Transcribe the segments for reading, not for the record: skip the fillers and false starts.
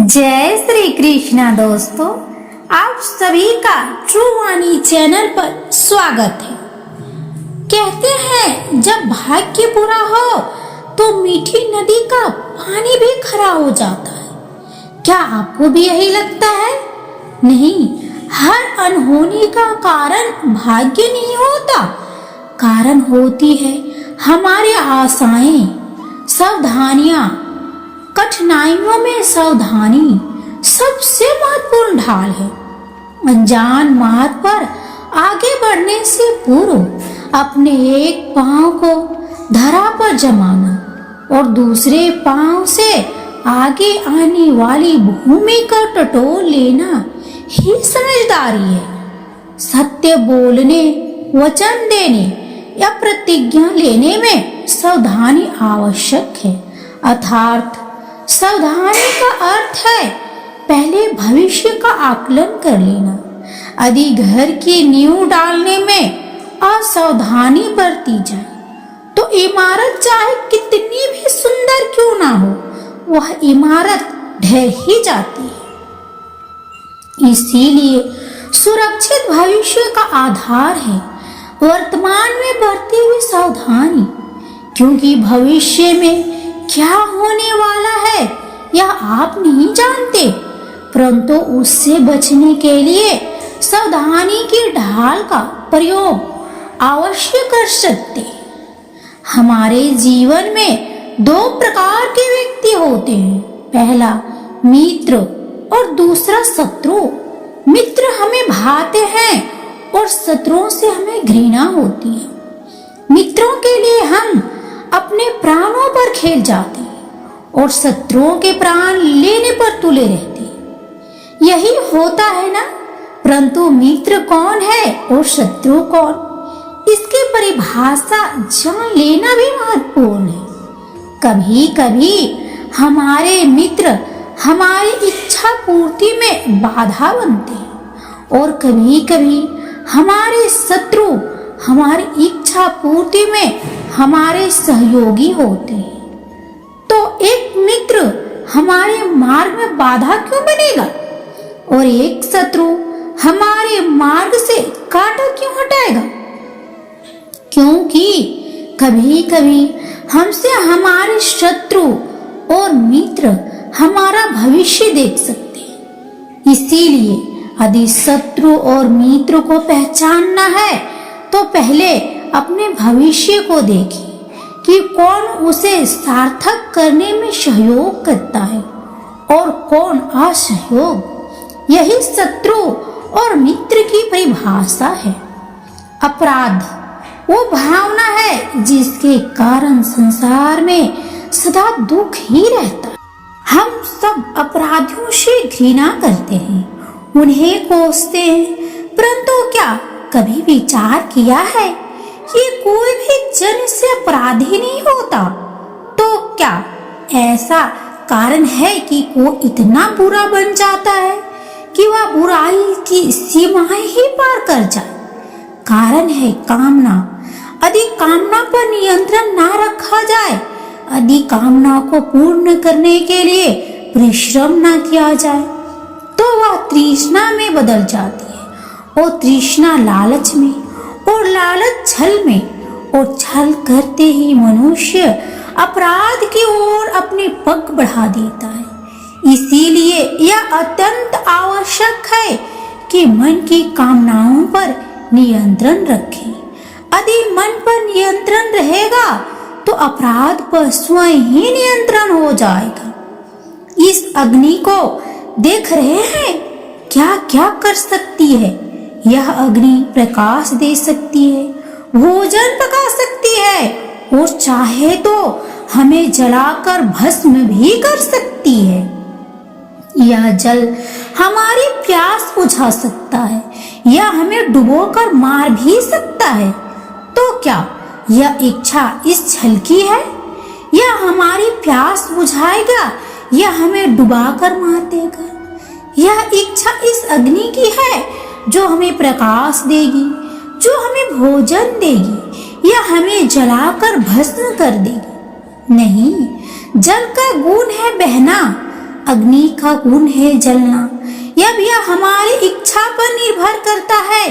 जय श्री कृष्णा दोस्तों, आप सभी का ट्रू वाणी चैनल पर स्वागत है। कहते हैं जब भाग्य बुरा हो तो मीठी नदी का पानी भी खरा हो जाता है। क्या आपको भी यही लगता है? नहीं, हर अनहोनी का कारण भाग्य नहीं होता। कारण होती है हमारी आशाएं, सावधानियां। कठिनाइयों में सावधानी सबसे महत्वपूर्ण ढाल है। अनजान मार्ग पर आगे बढ़ने से पूर्व अपने एक पांव को धरा पर जमाना और दूसरे पांव से आगे आने वाली भूमि का टटोल लेना ही समझदारी है। सत्य बोलने, वचन देने या प्रतिज्ञा लेने में सावधानी आवश्यक है। अर्थात सावधानी का अर्थ है पहले भविष्य का आकलन कर लेना। यदि घर की नींव डालने में असावधानी बरती जाए तो इमारत चाहे कितनी भी सुंदर क्यों ना हो, वह इमारत ढह ही जाती है। इसीलिए सुरक्षित भविष्य का आधार है वर्तमान में बरती हुई सावधानी, क्योंकि भविष्य में क्या होने वाला है यह आप नहीं जानते, परंतु उससे बचने के लिए सावधानी की ढाल का प्रयोग अवश्य कर सकते हैं। हमारे जीवन में दो प्रकार के व्यक्ति होते हैं, पहला मित्र और दूसरा शत्रु। मित्र हमें भाते हैं और शत्रुओं से हमें घृणा होती है। मित्रों के लिए हम अपने प्राणों पर खेल जाते हैं और शत्रुओं के प्राण लेने पर तुले रहते हैं। यही होता है ना, परंतु मित्र कौन है और शत्रु कौन, इसकी परिभाषा जान लेना भी महत्वपूर्ण है। कभी कभी हमारे मित्र हमारी इच्छा पूर्ति में बाधा बनते हैं और कभी कभी हमारे शत्रु हमारी इच्छा पूर्ति में हमारे सहयोगी होते हैं। तो एक मित्र हमारे मार्ग में बाधा क्यों बनेगा और एक शत्रु हमारे मार्ग से कांटा क्यों हटाएगा? क्योंकि कभी कभी हमसे हमारे शत्रु और मित्र हमारा भविष्य देख सकते हैं। इसीलिए यदि शत्रु और मित्र को पहचानना है तो पहले अपने भविष्य को देखें कि कौन उसे सार्थक करने में सहयोग करता है और कौन असहयोग। यही शत्रु और मित्र की परिभाषा है। अपराध वो भावना है जिसके कारण संसार में सदा दुख ही रहता है। हम सब अपराधियों से घृणा करते हैं, उन्हें कोसते हैं, परंतु क्या कभी विचार किया है कि कोई भी जन से अपराधी नहीं होता? तो क्या ऐसा कारण है कि कोई इतना बुरा बन जाता है कि वह बुराई की सीमाएं ही पार कर जाए? कारण है कामना। यदि कामना पर नियंत्रण ना रखा जाए, यदि कामना को पूर्ण करने के लिए परिश्रम ना किया जाए, तो वह तृष्णा में बदल जाती है और तृष्णा लालच में और लालच छल में और छल करते ही मनुष्य अपराध की ओर अपने पग बढ़ा देता है। इसीलिए यह अत्यंत आवश्यक है कि मन की कामनाओं पर नियंत्रण रखें। यदि मन पर नियंत्रण रहेगा तो अपराध पर स्वयं ही नियंत्रण हो जाएगा। इस अग्नि को देख रहे हैं, क्या क्या कर सकती है? यह अग्नि प्रकाश दे सकती है, भोजन पका सकती है और चाहे तो हमें जलाकर भस्म भी कर सकती है। यह जल हमारी प्यास बुझा सकता है या हमें डुबोकर मार भी सकता है। तो क्या यह इच्छा इस छल की है? यह हमारी प्यास बुझाएगा या हमें डुबाकर मार देगा? यह इच्छा इस अग्नि की है जो हमें प्रकाश देगी, जो हमें भोजन देगी या हमें जलाकर भस्म कर देगी? नहीं, जल का गुण है बहना, अग्नि का गुण है जलना। यह हमारी इच्छा पर निर्भर करता है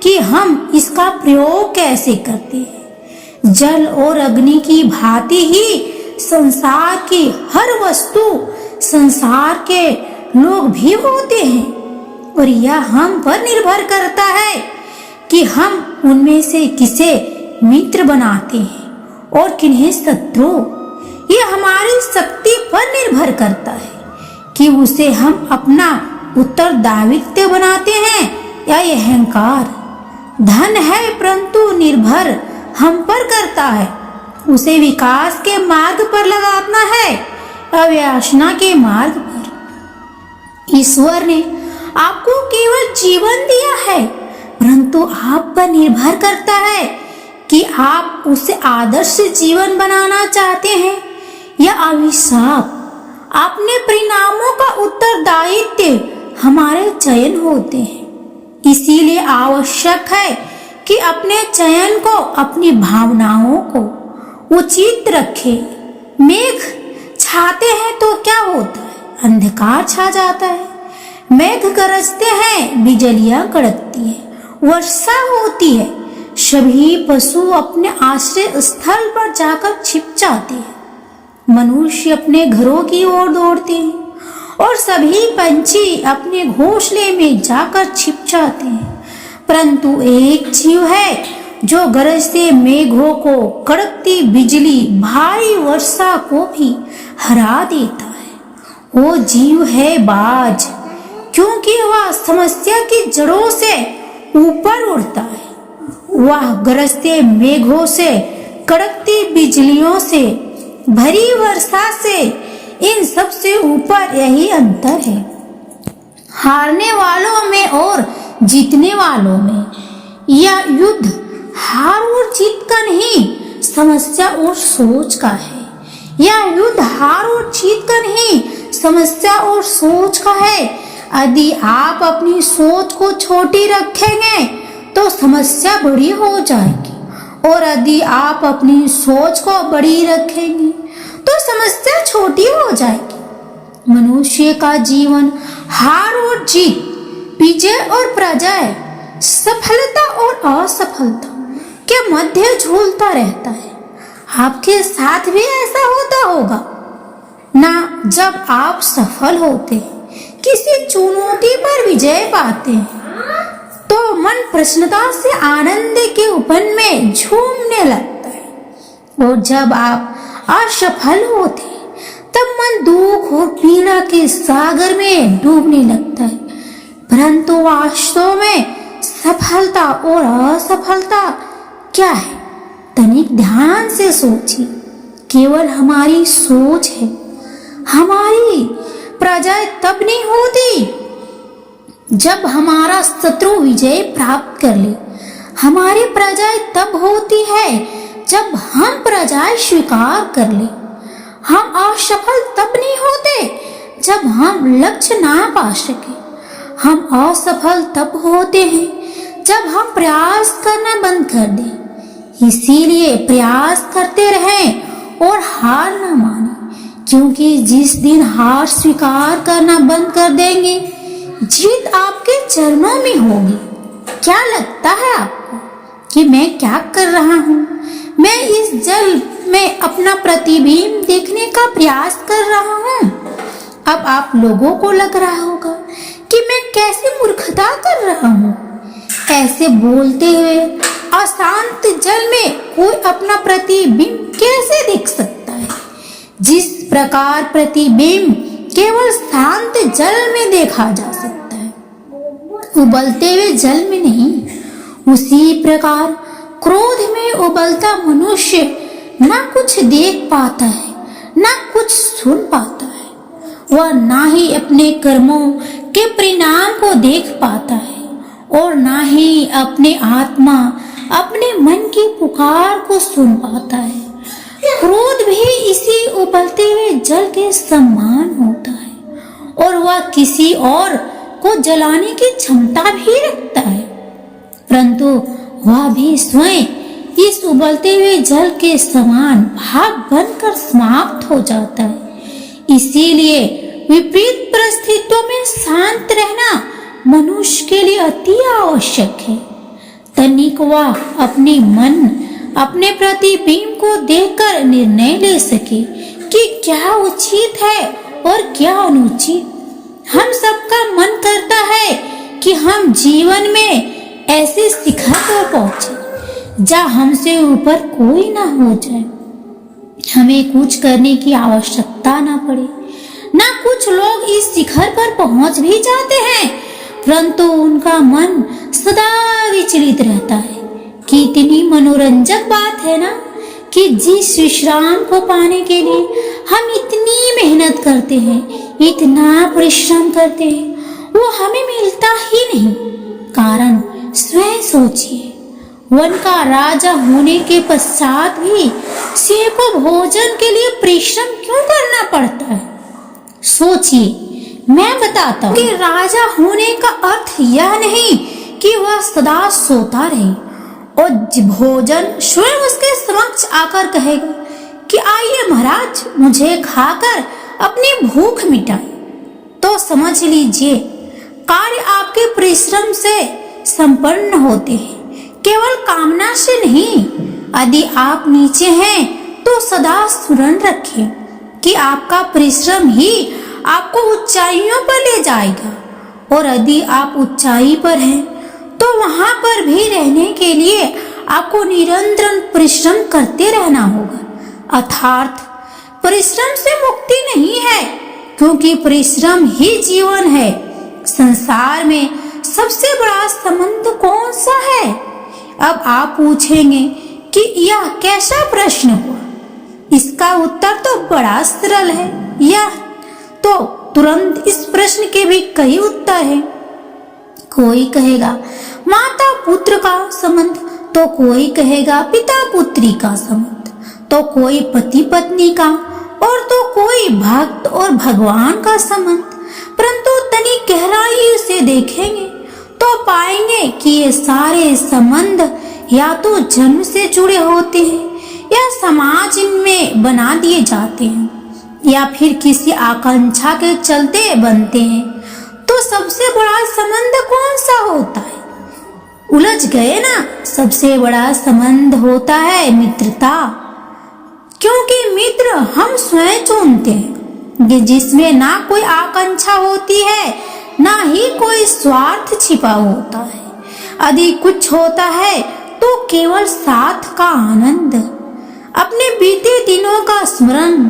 कि हम इसका प्रयोग कैसे करते हैं। जल और अग्नि की भांति ही संसार की हर वस्तु, संसार के लोग भी होते हैं और यह हम पर निर्भर करता है कि हम उनमें से किसे मित्र बनाते हैं और किन्हें शत्रु। यह हमारी शक्ति पर निर्भर करता है कि उसे हम अपना उत्तरदायित्व बनाते हैं या ये अहंकार। धन है परंतु निर्भर हम पर करता है, उसे विकास के मार्ग पर लगाना है या वासना के मार्ग पर। ईश्वर ने आपको केवल जीवन दिया है, परंतु आप पर निर्भर करता है कि आप उसे आदर्श जीवन बनाना चाहते हैं या अभिशाप। अपने परिणामों का उत्तरदायित्व हमारे चयन होते हैं। इसीलिए आवश्यक है कि अपने चयन को, अपनी भावनाओं को उचित रखें। मेघ छाते हैं तो क्या होता है? अंधकार छा जाता है। मेघ गरजते हैं, बिजलियां कड़कती है, वर्षा होती है। सभी पशु अपने आश्रय स्थल पर जाकर छिप जाते हैं। मनुष्य अपने घरों की ओर दौड़ते हैं और सभी पंछी अपने घोंसले में जाकर छिप जाते हैं। परंतु एक जीव है जो गरजते मेघों को, कड़कती बिजली, भारी वर्षा को भी हरा देता है। वो जीव है बाज, क्योंकि वह समस्या की जड़ों से ऊपर उड़ता है। वह गरजते मेघों से, कड़कती बिजलियों से, भरी वर्षा से, इन सब से ऊपर यही अंतर है हारने वालों में और जीतने वालों में। यह युद्ध हार और जीत का नहीं, समस्या और सोच का है। यह युद्ध हार और जीत का नहीं, समस्या और सोच का है। यदि आप अपनी सोच को छोटी रखेंगे तो समस्या बड़ी हो जाएगी, और यदि आप अपनी सोच को बड़ी रखेंगे तो समस्या छोटी हो जाएगी। मनुष्य का जीवन हार और जीत, विजय और पराजय, सफलता और असफलता के मध्य झूलता रहता है। आपके साथ भी ऐसा होता होगा ना? जब आप सफल होते हैं, किसी चुनौती पर विजय पाते हैं, तो मन प्रसन्नता से आनंद के उपन में झूमने लगता है, और जब आप असफल होते हैं तब मन दुख और पीड़ा के सागर में डूबने लगता है। परंतु वास्तव में सफलता और असफलता क्या है? तनिक ध्यान से सोचिए। केवल हमारी सोच है। हमारी पराजय तब नहीं होती जब हमारा शत्रु विजय प्राप्त कर ले। हमारी पराजय तब होती है जब हम पराजय स्वीकार कर ले। हम असफल तब नहीं होते जब हम लक्ष्य ना पा सके। हम असफल तब होते हैं जब हम प्रयास करना बंद कर दें। इसीलिए प्रयास करते रहें और हार ना माने, क्योंकि जिस दिन हार स्वीकार करना बंद कर देंगे, जीत आपके चरणों में होगी। क्या लगता है आपको कि मैं क्या कर रहा हूँ? मैं इस जल में अपना प्रतिबिंब देखने का प्रयास कर रहा हूँ। अब आप लोगों को लग रहा होगा कि मैं कैसे मूर्खता कर रहा हूँ। ऐसे बोलते हुए अशांत जल में कोई अपना प्रतिबिंब कैसे देख सकता है? जिस प्रकार प्रतिबिंब केवल शांत जल में देखा जा सकता है, उबलते हुए जल में नहीं, उसी प्रकार क्रोध में उबलता मनुष्य ना कुछ देख पाता है, ना कुछ सुन पाता है। वह ना ही अपने कर्मों के परिणाम को देख पाता है, और ना ही अपने आत्मा, अपने मन की पुकार को सुन पाता है। क्रोध भी इसी उबलते हुए जल के समान होता है, और वह किसी और को जलाने की क्षमता भी रखता है, परंतु वह भी स्वयं इस उबलते हुए जल के समान भाप बनकर समाप्त हो जाता है। इसीलिए विपरीत परिस्थितियों में शांत रहना मनुष्य के लिए अति आवश्यक है। तनिक वह अपने मन, अपने प्रतिबिंब को देखकर निर्णय ले सके कि क्या उचित है और क्या अनुचित। हम सबका मन करता है कि हम जीवन में ऐसे शिखर पर पहुंचे जहाँ हमसे ऊपर कोई ना हो जाए, हमें कुछ करने की आवश्यकता ना पड़े। ना कुछ लोग इस शिखर पर पहुंच भी जाते हैं, परंतु उनका मन सदा विचलित रहता है। कितनी मनोरंजक बात है ना कि जिस विश्राम को पाने के लिए हम इतनी मेहनत करते हैं, इतना परिश्रम करते हैं, वो हमें मिलता ही नहीं। कारण स्वयं सोचिए, वन का राजा होने के पश्चात भी सिंह को भोजन के लिए परिश्रम क्यों करना पड़ता है? सोचिए, मैं बताता हूँ कि राजा होने का अर्थ यह नहीं कि वह सदा सोता रहे और भोजन स्वयं उसके समक्ष आकर कहेगा कि आइए महाराज, मुझे खाकर अपनी भूख मिटाए। तो समझ लीजिए, कार्य आपके परिश्रम से संपन्न होते हैं, केवल कामना से नहीं। यदि आप नीचे हैं तो सदा स्मरण रखें कि आपका परिश्रम ही आपको ऊंचाइयों पर ले जाएगा, और यदि आप ऊंचाई पर हैं तो वहां पर भी रहने के लिए आपको निरंतर परिश्रम करते रहना होगा। अर्थात परिश्रम से मुक्ति नहीं है, क्योंकि परिश्रम ही जीवन है। संसार में सबसे बड़ा संबंध कौन सा है? अब आप पूछेंगे कि यह कैसा प्रश्न हुआ? इसका उत्तर तो बड़ा सरल है। यह तो तुरंत इस प्रश्न के भी कई उत्तर हैं। कोई कहेगा माता पुत्र का संबंध, तो कोई कहेगा पिता पुत्री का संबंध, तो कोई पति पत्नी का, और तो कोई भक्त और भगवान का संबंध। परंतु तनी गहराई से देखेंगे तो पाएंगे कि ये सारे संबंध या तो जन्म से जुड़े होते हैं, या समाज इनमें बना दिए जाते हैं, या फिर किसी आकांक्षा के चलते बनते हैं। तो सबसे बड़ा संबंध कौन सा होता है? उलझ गए ना? सबसे बड़ा संबंध होता है मित्रता, क्योंकि मित्र हम स्वयं चुनते हैं, जिसमें ना कोई आकांक्षा होती है, ना ही कोई स्वार्थ छिपा होता है। यदि कुछ होता है तो केवल साथ का आनंद। अपने बीते दिनों का स्मरण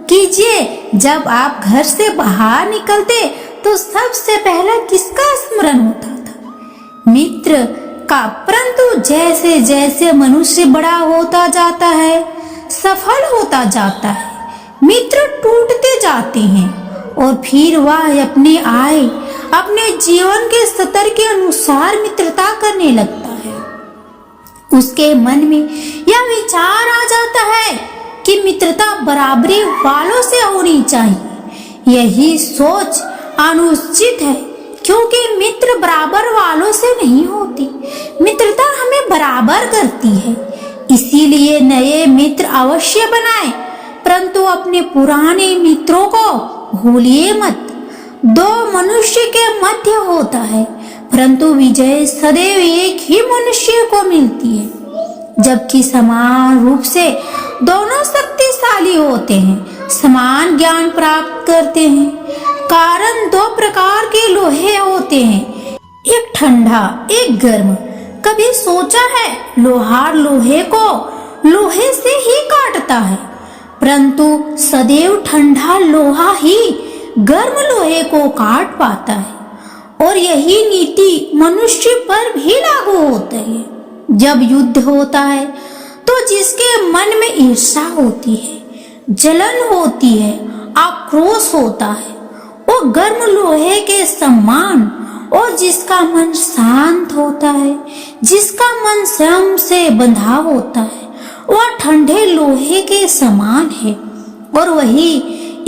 कीजिए। जब आप घर से बाहर निकलते तो सबसे पहला किसका स्मरण होता था? मित्र का। परंतु जैसे जैसे मनुष्य बड़ा होता जाता है, सफल होता जाता है, मित्र टूटते जाते हैं, और फिर वह अपने आय, अपने जीवन के स्तर के अनुसार मित्रता करने लगता है। उसके मन में यह विचार आ जाता है कि मित्रता बराबरी वालों से होनी चाहिए। यही सोच अनुचित है, क्योंकि मित्र बराबर वालों से नहीं होती। मित्रता हमें बराबर करती है। इसीलिए नए मित्र अवश्य बनाएं, परंतु अपने पुराने मित्रों को भूलिए मत। दो मनुष्य के मध्य होता है, परंतु विजय सदैव एक ही मनुष्य को मिलती है। जबकि समान रूप से दोनों शक्तिशाली होते हैं, समान ज्ञान प्राप्त करते हैं। कारण दो प्रकार के लोहे होते हैं, एक ठंडा, एक गर्म। कभी सोचा है लोहार लोहे को लोहे से ही काटता है, परंतु सदैव ठंडा लोहा ही गर्म लोहे को काट पाता है। और यही नीति मनुष्य पर भी लागू होती है। जब युद्ध होता है तो जिसके मन में ईर्ष्या होती है, जलन होती है, आक्रोश होता है, वो गर्म लोहे के समान। और जिसका मन शांत होता है, जिसका मन स्वयं से बंधा होता है, वह ठंडे लोहे के समान है। और वही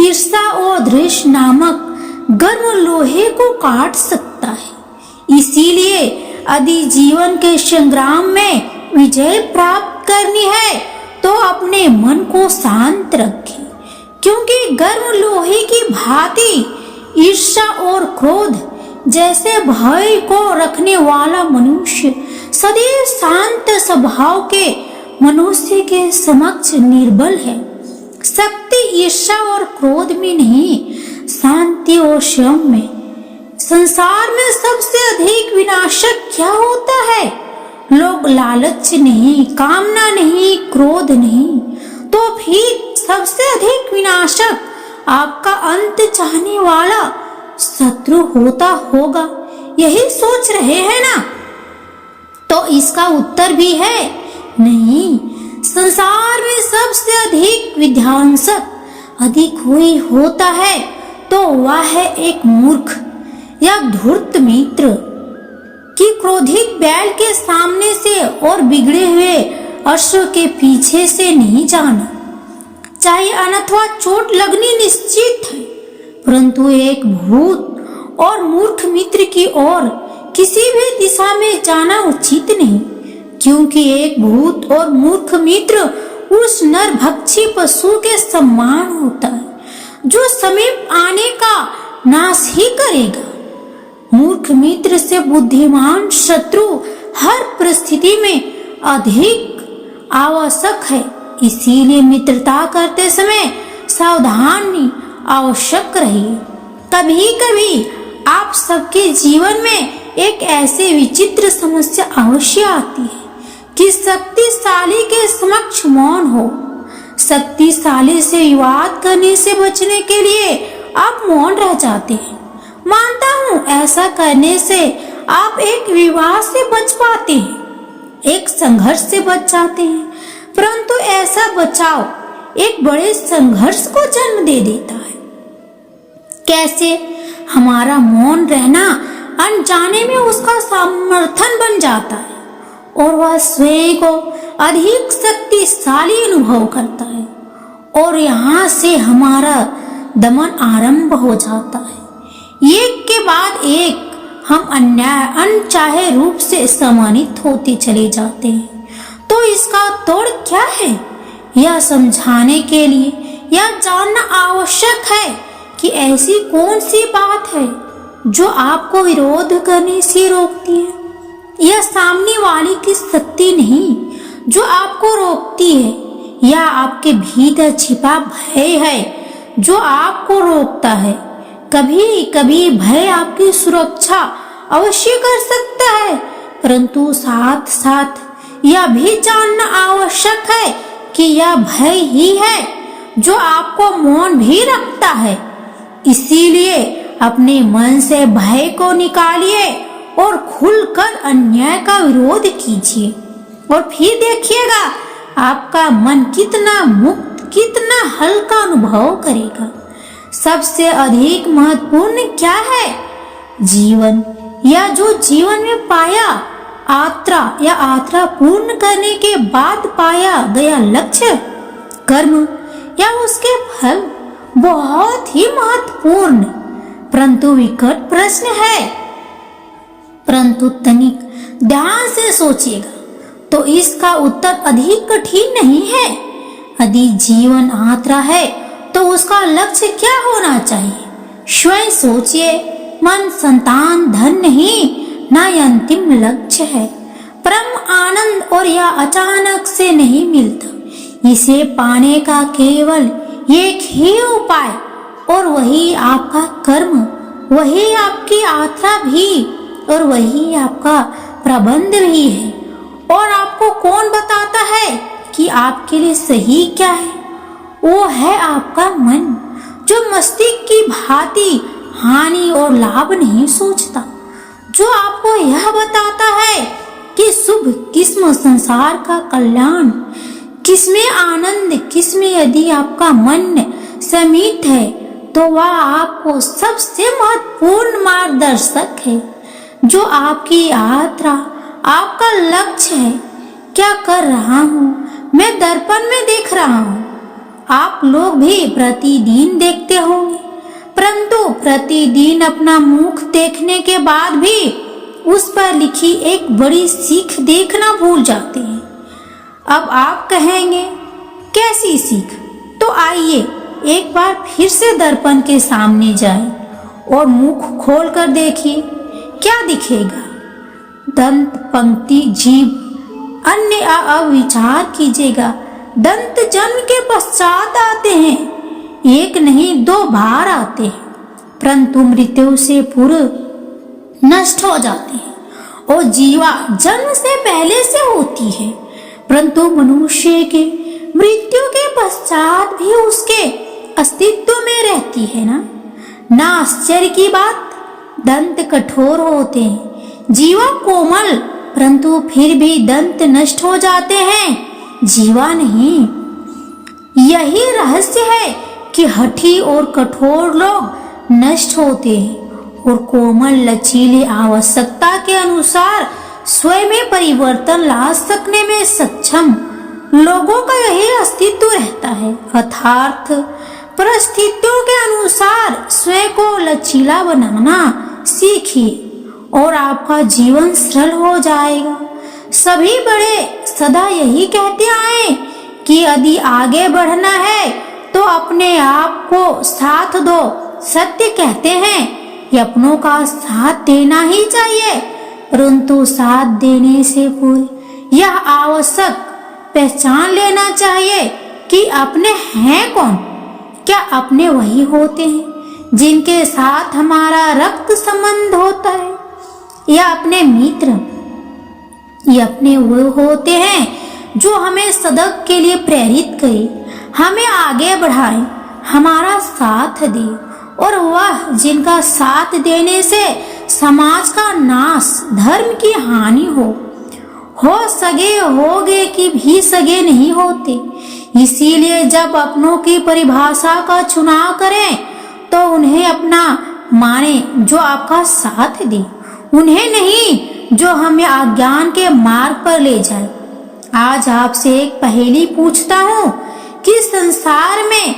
ईर्ष्या और द्वेष नामक गर्म लोहे को काट सकता है। इसीलिए यदि जीवन के संग्राम में विजय प्राप्त करनी है तो अपने मन को शांत रखें। क्योंकि गर्म लोहे की भांति ईर्ष्या और क्रोध जैसे भय को रखने वाला मनुष्य सदैव शांत स्वभाव के मनुष्य के समक्ष निर्बल है। शक्ति ईर्ष्या और क्रोध में नहीं, शांति और संयम में। संसार में सबसे अधिक विनाशक क्या होता है? लोग लालच नहीं, कामना नहीं, क्रोध नहीं, तो फिर सबसे अधिक विनाशक आपका अंत चाहने वाला शत्रु होता होगा। यही सोच रहे हैं ना? तो इसका उत्तर भी है नहीं। संसार में सबसे अधिक विध्वंसक अधिक कोई होता है तो वह है एक मूर्ख या धूर्त मित्र कि क्रोधित बैल के सामने से और बिगड़े हुए अश्व के पीछे से नहीं जाना। चाहे अनथवा चोट लगनी निश्चित है, परंतु एक भूत और मूर्ख मित्र की ओर किसी भी दिशा में जाना उचित नहीं, क्योंकि एक भूत और मूर्ख मित्र उस नरभक्षी पशु के समान होता है जो समीप आने का नाश ही करेगा। मूर्ख मित्र से बुद्धिमान शत्रु हर परिस्थिति में अधिक आवश्यक है। इसीलिए मित्रता करते समय सावधानी आवश्यक रहिए। कभी कभी आप सबके जीवन में एक ऐसे विचित्र समस्या अवश्य आती है कि शक्तिशाली के समक्ष मौन हो। शक्तिशाली से विवाद करने से बचने के लिए आप मौन रह जाते हैं। मानता हूँ ऐसा करने से आप एक विवाद से बच पाते हैं, एक संघर्ष से बच जाते हैं, परंतु ऐसा बचाव एक बड़े संघर्ष को जन्म दे देता है। कैसे? हमारा मौन रहना अनजाने में उसका समर्थन बन जाता है और वह स्वयं को अधिक शक्तिशाली अनुभव करता है और यहाँ से हमारा दमन आरंभ हो जाता है। एक के बाद एक हम अन्याय अनचाहे रूप से सम्मानित होते चले जाते हैं। तो इसका तोड़ क्या है? यह समझाने के लिए यह जानना आवश्यक है कि ऐसी कौन सी बात है जो आपको विरोध करने से रोकती है। यह सामने वाले की शक्ति नहीं जो आपको रोकती है, यह आपके भीतर छिपा भय है जो आपको रोकता है। कभी कभी भय आपकी सुरक्षा अवश्य कर सकता है, परंतु साथ साथ यह भी जानना आवश्यक है कि यह भय ही है जो आपको मौन भी रखता है। इसीलिए अपने मन से भय को निकालिए और खुलकर अन्याय का विरोध कीजिए और फिर देखिएगा आपका मन कितना मुक्त, कितना हल्का अनुभव करेगा। सबसे अधिक महत्वपूर्ण क्या है? जीवन, या जो जीवन में पाया आत्रा पूर्ण करने के बाद पाया गया लक्ष्य, कर्म या उसके फल बहुत ही महत्वपूर्ण परंतु विकट प्रश्न है। परंतु तनिक ध्यान से सोचिएगा तो इसका उत्तर अधिक कठिन नहीं है। यदि जीवन आत्रा है तो उसका लक्ष्य क्या होना चाहिए? स्वयं सोचिए। मन, संतान, धन नहीं, ना अंतिम लक्ष्य है। परम आनंद और यह अचानक से नहीं मिलता। इसे पाने का केवल एक ही उपाय और वही आपका कर्म, वही आपकी आत्रा भी और वही आपका प्रबंध भी है। और आपको कौन बताता है कि आपके लिए सही क्या है? वो है आपका मन, जो मस्तिष्क की भांति हानि और लाभ नहीं सोचता, जो आपको यह बताता है कि शुभ किस्म संसार का कल्याण, किसमें आनंद, किसमें यदि आपका मन समित है तो वह आपको सबसे महत्वपूर्ण मार्गदर्शक है। जो आपकी यात्रा, आपका लक्ष्य है। क्या कर रहा हूँ मैं? दर्पण में देख रहा हूँ। आप लोग भी प्रतिदिन देखते होंगे, परंतु प्रतिदिन अपना मुख देखने के बाद भी उस पर लिखी एक बड़ी सीख देखना भूल जाते हैं। अब आप कहेंगे कैसी सीख? तो आइए एक बार फिर से दर्पण के सामने जाए और मुख खोल कर देखिए, क्या दिखेगा? दंत, पंक्ति, जीभ, अन्य विचार कीजिएगा। दंत जन्म के पश्चात आते हैं, एक नहीं 2 बार आते हैं, परंतु मृत्यु से पूर्व नष्ट हो जाते हैं। और जीवा जन्म से पहले से होती है, परंतु मनुष्य के मृत्यु के पश्चात भी उसके अस्तित्व में रहती है ना आश्चर्य की बात, दंत कठोर होते हैं, जीवा कोमल, परंतु फिर भी दंत नष्ट हो जाते हैं, जीवा नहीं। यही रहस्य है कि हठी और कठोर लोग नष्ट होते हैं और कोमल लचीले आवश्यकता के अनुसार स्वयं में परिवर्तन ला सकने में सक्षम लोगों का यही अस्तित्व रहता है। अर्थात परिस्थितियों के अनुसार स्वयं को लचीला बनाना सीखिए और आपका जीवन सरल हो जाएगा। सभी बड़े सदा यही कहते आए कि यदि आगे बढ़ना है तो अपने आप को साथ दो। सत्य कहते हैं कि अपनों का साथ देना ही चाहिए, परंतु साथ देने से पूर्व यह आवश्यक पहचान लेना चाहिए कि अपने हैं कौन। क्या अपने वही होते हैं जिनके साथ हमारा रक्त संबंध होता है, या अपने मित्र, या अपने वो होते हैं जो हमें सदक के लिए प्रेरित करे, हमें आगे बढ़ाए, हमारा साथ दे, और वह जिनका साथ देने से समाज का नाश, धर्म की हानि हो सगे होगे कि भी सगे नहीं होते। इसीलिए जब अपनों की परिभाषा का चुनाव करें तो उन्हें अपना माने जो आपका साथ दे, उन्हें नहीं जो हमें अज्ञान के मार्ग पर ले जाए। आज आपसे एक पहेली पूछता हूँ कि संसार में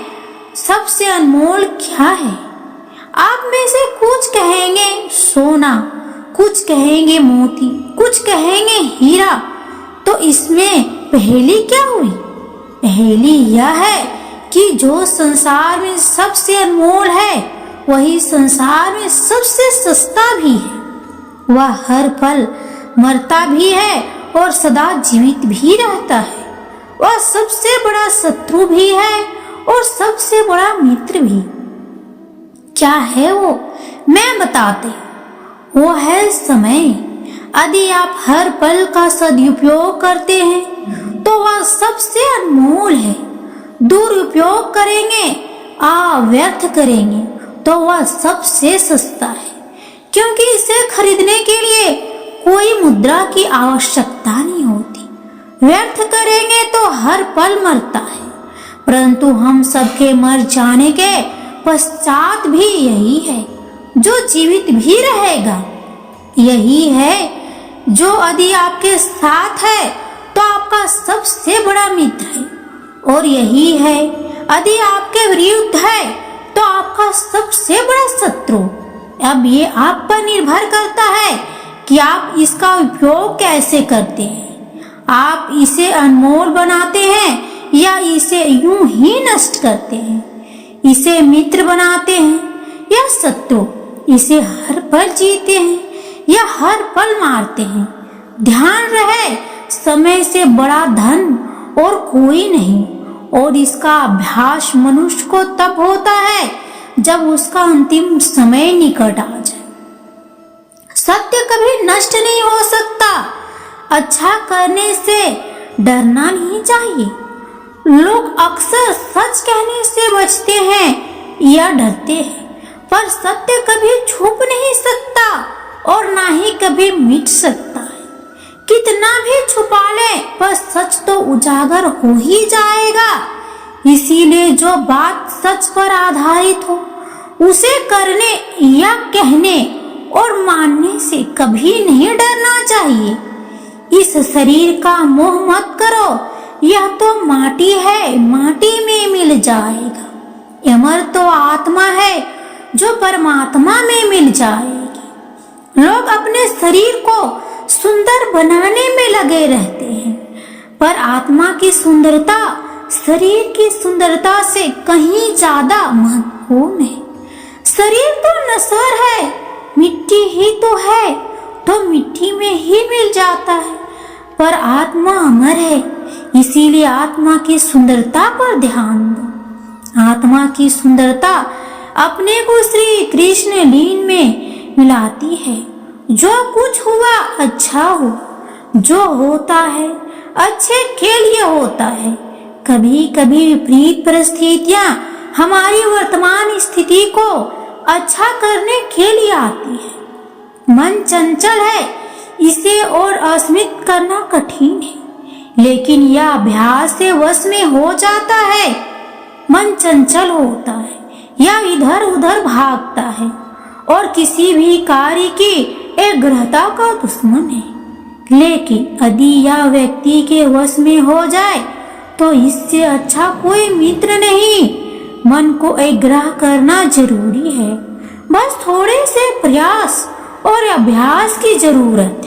सबसे अनमोल क्या है? आप में से कुछ कहेंगे सोना, कुछ कहेंगे मोती, कुछ कहेंगे हीरा। तो इसमें पहेली क्या हुई? पहेली यह है कि जो संसार में सबसे अनमोल है वही संसार में सबसे सस्ता भी है। वह हर पल मरता भी है और सदा जीवित भी रहता है। वह सबसे बड़ा शत्रु भी है और सबसे बड़ा मित्र भी। क्या है वो? मैं बताती। वो है समय। यदि आप हर पल का सदुपयोग करते हैं तो वह सबसे अनमोल है। दुरुपयोग करेंगे, व्यर्थ करेंगे तो वह सबसे सस्ता है, क्योंकि इसे खरीदने के लिए कोई मुद्रा की आवश्यकता नहीं होती। व्यर्थ करेंगे तो हर पल मरता है, परंतु हम सबके मर जाने के पश्चात भी यही है जो जीवित भी रहेगा। यही है जो यदि आपके साथ है तो आपका सबसे बड़ा मित्र है, और यही है यदि आपके विरुद्ध है तो आपका सबसे बड़ा शत्रु। अब ये आप पर निर्भर करता है कि आप इसका उपयोग कैसे करते हैं। आप इसे अनमोल बनाते हैं या इसे यूं ही नष्ट करते हैं। इसे मित्र बनाते हैं या शत्रु। इसे हर पल जीते हैं या हर पल मारते हैं। ध्यान रहे, समय से बड़ा धन और कोई नहीं, और इसका अभ्यास मनुष्य को तब होता है जब उसका अंतिम समय निकट आ जाए। सत्य कभी नष्ट नहीं हो सकता। अच्छा करने से डरना नहीं चाहिए। लोग अक्सर सच कहने से बचते हैं या डरते हैं, पर सत्य कभी छुप नहीं सकता और ना ही कभी मिट सकता है। कितना भी छुपा ले पर सच तो उजागर हो ही जाएगा। इसीलिए जो बात सच पर आधारित हो उसे करने या कहने और मानने से कभी नहीं डरना चाहिए। इस शरीर का मोह मत करो, यह तो माटी है, माटी में मिल जाएगा। अमर तो आत्मा है जो परमात्मा में मिल जाएगी। लोग अपने शरीर को सुंदर बनाने में लगे रहते हैं, पर आत्मा की सुंदरता शरीर की सुंदरता से कहीं ज्यादा महत्वपूर्ण है। शरीर तो नश्वर है, मिट्टी ही तो है, तो मिट्टी में ही मिल जाता है, पर आत्मा अमर है, इसीलिए आत्मा की सुंदरता पर ध्यान दो। आत्मा की सुंदरता अपने को श्री कृष्ण लीन में मिलाती है। जो कुछ हुआ अच्छा हो, जो होता है अच्छे के लिए होता है। कभी कभी विपरीत परिस्थितियां हमारी वर्तमान स्थिति को अच्छा करने के लिए आती है। मन चंचल है, इसे और अस्मित करना कठिन है, लेकिन यह अभ्यास से वश में हो जाता है। मन चंचल होता है, यह इधर उधर भागता है और किसी भी कार्य की एकाग्रता का दुश्मन है। लेकिन यदि यह व्यक्ति के वश में हो जाए तो इससे अच्छा कोई मित्र नहीं। मन को एकाग्र करना जरूरी है, बस थोड़े से प्रयास और अभ्यास की जरूरत है।